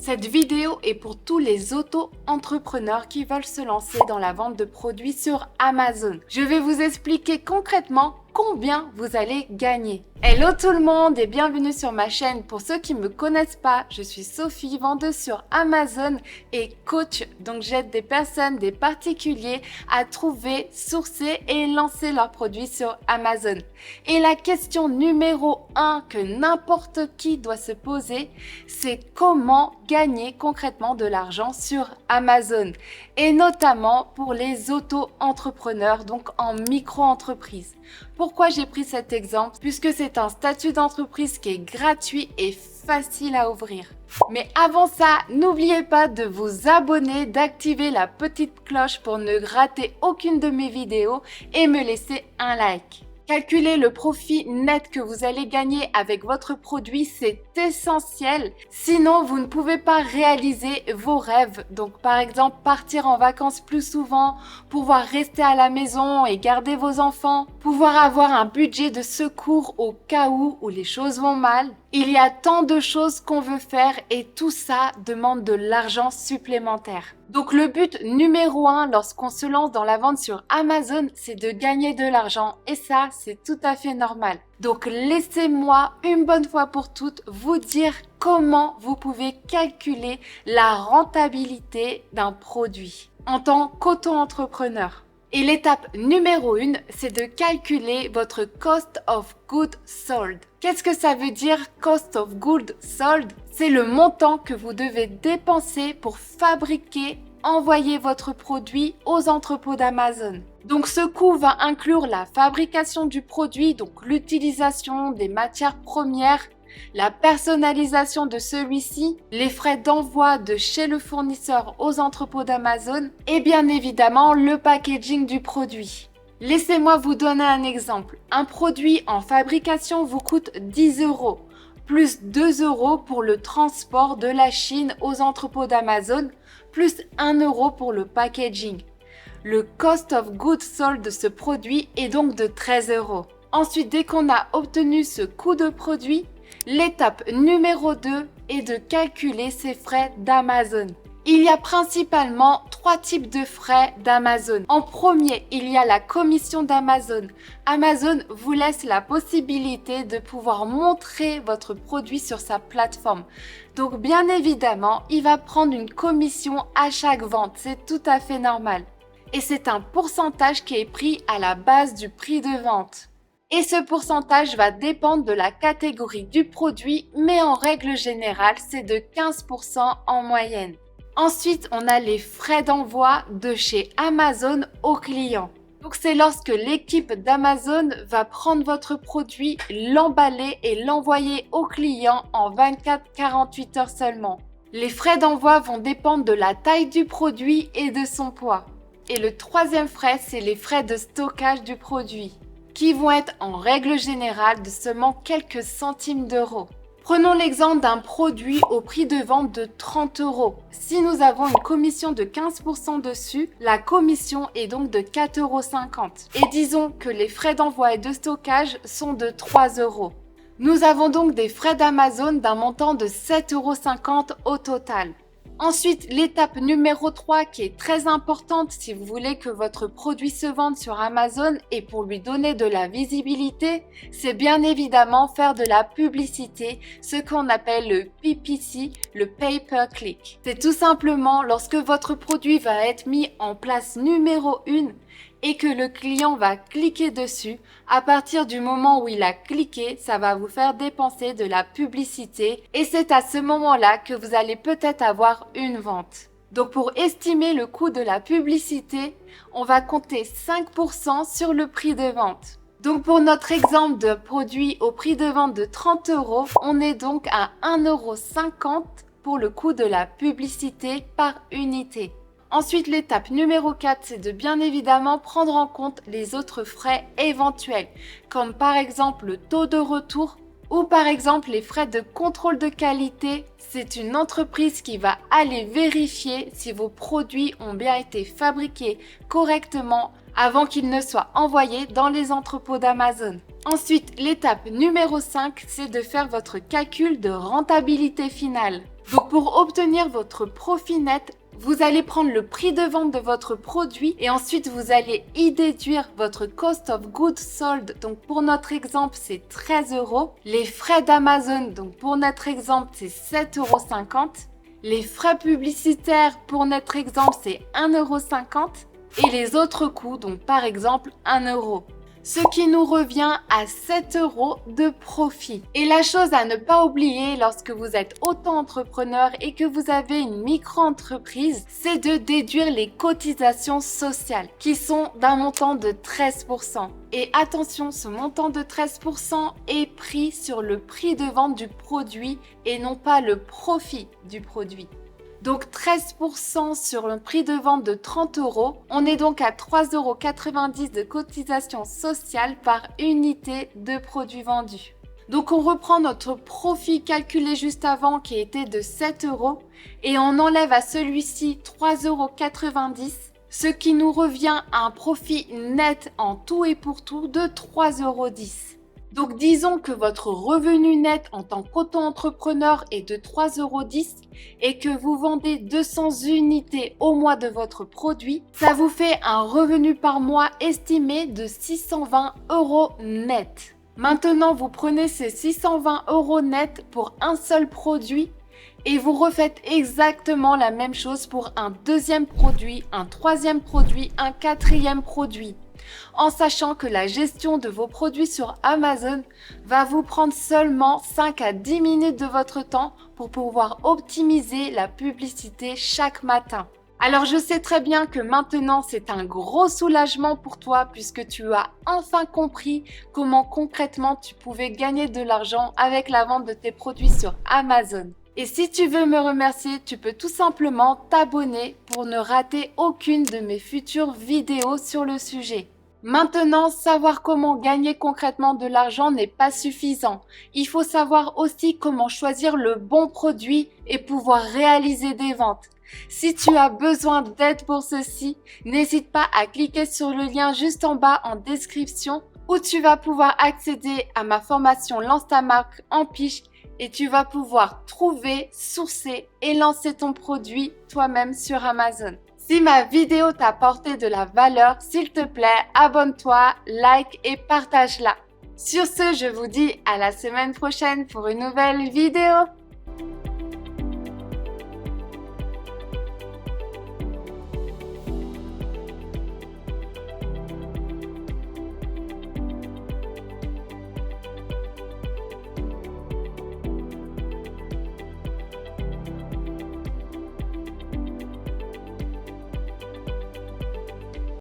Cette vidéo est pour tous les auto-entrepreneurs qui veulent se lancer dans la vente de produits sur Amazon. Je vais vous expliquer concrètement combien vous allez gagner. Hello tout le monde et bienvenue sur ma chaîne. Pour ceux qui ne me connaissent pas, je suis Sophie, vendeuse sur Amazon et coach. Donc j'aide des personnes, des particuliers à trouver, sourcer et lancer leurs produits sur Amazon. Et la question numéro 1 que n'importe qui doit se poser, c'est comment gagner concrètement de l'argent sur Amazon. Et notamment pour les auto-entrepreneurs, donc en micro-entreprise. Pourquoi j'ai pris cet exemple? Puisque c'est un statut d'entreprise qui est gratuit et facile à ouvrir. Mais avant ça, n'oubliez pas de vous abonner, d'activer la petite cloche pour ne rater aucune de mes vidéos et me laisser un like. Calculer le profit net que vous allez gagner avec votre produit, c'est essentiel. Sinon, vous ne pouvez pas réaliser vos rêves. Donc, par exemple, partir en vacances plus souvent, pouvoir rester à la maison et garder vos enfants, pouvoir avoir un budget de secours au cas où les choses vont mal. Il y a tant de choses qu'on veut faire et tout ça demande de l'argent supplémentaire. Donc le but numéro 1 lorsqu'on se lance dans la vente sur Amazon, c'est de gagner de l'argent et ça, c'est tout à fait normal. Donc laissez-moi une bonne fois pour toutes vous dire comment vous pouvez calculer la rentabilité d'un produit en tant qu'auto-entrepreneur. Et l'étape numéro 1, c'est de calculer votre cost of goods sold. Qu'est-ce que ça veut dire cost of goods sold? C'est le montant que vous devez dépenser pour fabriquer, envoyer votre produit aux entrepôts d'Amazon. Donc ce coût va inclure la fabrication du produit, donc l'utilisation des matières premières, la personnalisation de celui-ci, les frais d'envoi de chez le fournisseur aux entrepôts d'Amazon et bien évidemment le packaging du produit. Laissez-moi vous donner un exemple. Un produit en fabrication vous coûte 10 €, plus 2 € pour le transport de la Chine aux entrepôts d'Amazon, plus 1 € pour le packaging. Le cost of goods sold de ce produit est donc de 13 €. Ensuite, dès qu'on a obtenu ce coût de produit, l'étape numéro 2 est de calculer ses frais d'Amazon. Il y a principalement 3 types de frais d'Amazon. En premier, il y a la commission d'Amazon. Amazon vous laisse la possibilité de pouvoir montrer votre produit sur sa plateforme. Donc bien évidemment, il va prendre une commission à chaque vente. C'est tout à fait normal. Et c'est un pourcentage qui est pris à la base du prix de vente. Et ce pourcentage va dépendre de la catégorie du produit, mais en règle générale, c'est de 15% en moyenne. Ensuite, on a les frais d'envoi de chez Amazon au client. Donc, c'est lorsque l'équipe d'Amazon va prendre votre produit, l'emballer et l'envoyer au client en 24-48 heures seulement. Les frais d'envoi vont dépendre de la taille du produit et de son poids. Et le troisième frais, c'est les frais de stockage du produit, qui vont être en règle générale de seulement quelques centimes d'euros. Prenons l'exemple d'un produit au prix de vente de 30 €. Si nous avons une commission de 15% dessus, la commission est donc de 4,50 €. Et disons que les frais d'envoi et de stockage sont de 3 €. Nous avons donc des frais d'Amazon d'un montant de 7,50 € au total. Ensuite, l'étape numéro 3 qui est très importante si vous voulez que votre produit se vende sur Amazon et pour lui donner de la visibilité, c'est bien évidemment faire de la publicité, ce qu'on appelle le PPC, le pay-per-click. C'est tout simplement lorsque votre produit va être mis en place numéro 1 et que le client va cliquer dessus, à partir du moment où il a cliqué, ça va vous faire dépenser de la publicité et c'est à ce moment-là que vous allez peut-être avoir une vente. Donc pour estimer le coût de la publicité, on va compter 5% sur le prix de vente. Donc pour notre exemple de produit au prix de vente de 30 €, on est donc à 1,50 € pour le coût de la publicité par unité. Ensuite, l'étape numéro 4, c'est de bien évidemment prendre en compte les autres frais éventuels, comme par exemple le taux de retour ou par exemple les frais de contrôle de qualité. C'est une entreprise qui va aller vérifier si vos produits ont bien été fabriqués correctement avant qu'ils ne soient envoyés dans les entrepôts d'Amazon. Ensuite, l'étape numéro 5, c'est de faire votre calcul de rentabilité finale. Donc pour obtenir votre profit net, vous allez prendre le prix de vente de votre produit et ensuite vous allez y déduire votre cost of goods sold. Donc pour notre exemple, c'est 13 euros. Les frais d'Amazon, donc pour notre exemple, c'est 7,50 euros. Les frais publicitaires, pour notre exemple, c'est 1,50 €. Et les autres coûts, donc par exemple 1 euro. Ce qui nous revient à 7 euros de profit. Et la chose à ne pas oublier lorsque vous êtes auto-entrepreneur et que vous avez une micro-entreprise, c'est de déduire les cotisations sociales qui sont d'un montant de 13%. Et attention, ce montant de 13% est pris sur le prix de vente du produit et non pas le profit du produit. Donc 13% sur le prix de vente de 30 euros. On est donc à 3,90 € de cotisation sociale par unité de produit vendu. Donc on reprend notre profit calculé juste avant qui était de 7 euros et on enlève à celui-ci 3,90 €, ce qui nous revient à un profit net en tout et pour tout de 3,10 €. Donc disons que votre revenu net en tant qu'auto-entrepreneur est de 3,10 € et que vous vendez 200 unités au mois de votre produit, ça vous fait un revenu par mois estimé de 620 € net. Maintenant, vous prenez ces 620 € net pour un seul produit et vous refaites exactement la même chose pour un deuxième produit, un troisième produit, un quatrième produit. En sachant que la gestion de vos produits sur Amazon va vous prendre seulement 5 à 10 minutes de votre temps pour pouvoir optimiser la publicité chaque matin. Alors je sais très bien que maintenant c'est un gros soulagement pour toi puisque tu as enfin compris comment concrètement tu pouvais gagner de l'argent avec la vente de tes produits sur Amazon. Et si tu veux me remercier, tu peux tout simplement t'abonner pour ne rater aucune de mes futures vidéos sur le sujet. Maintenant, savoir comment gagner concrètement de l'argent n'est pas suffisant. Il faut savoir aussi comment choisir le bon produit et pouvoir réaliser des ventes. Si tu as besoin d'aide pour ceci, n'hésite pas à cliquer sur le lien juste en bas en description où tu vas pouvoir accéder à ma formation Lance ta marque en piche et tu vas pouvoir trouver, sourcer et lancer ton produit toi-même sur Amazon. Si ma vidéo t'a apporté de la valeur, s'il te plaît, abonne-toi, like et partage-la. Sur ce, je vous dis à la semaine prochaine pour une nouvelle vidéo.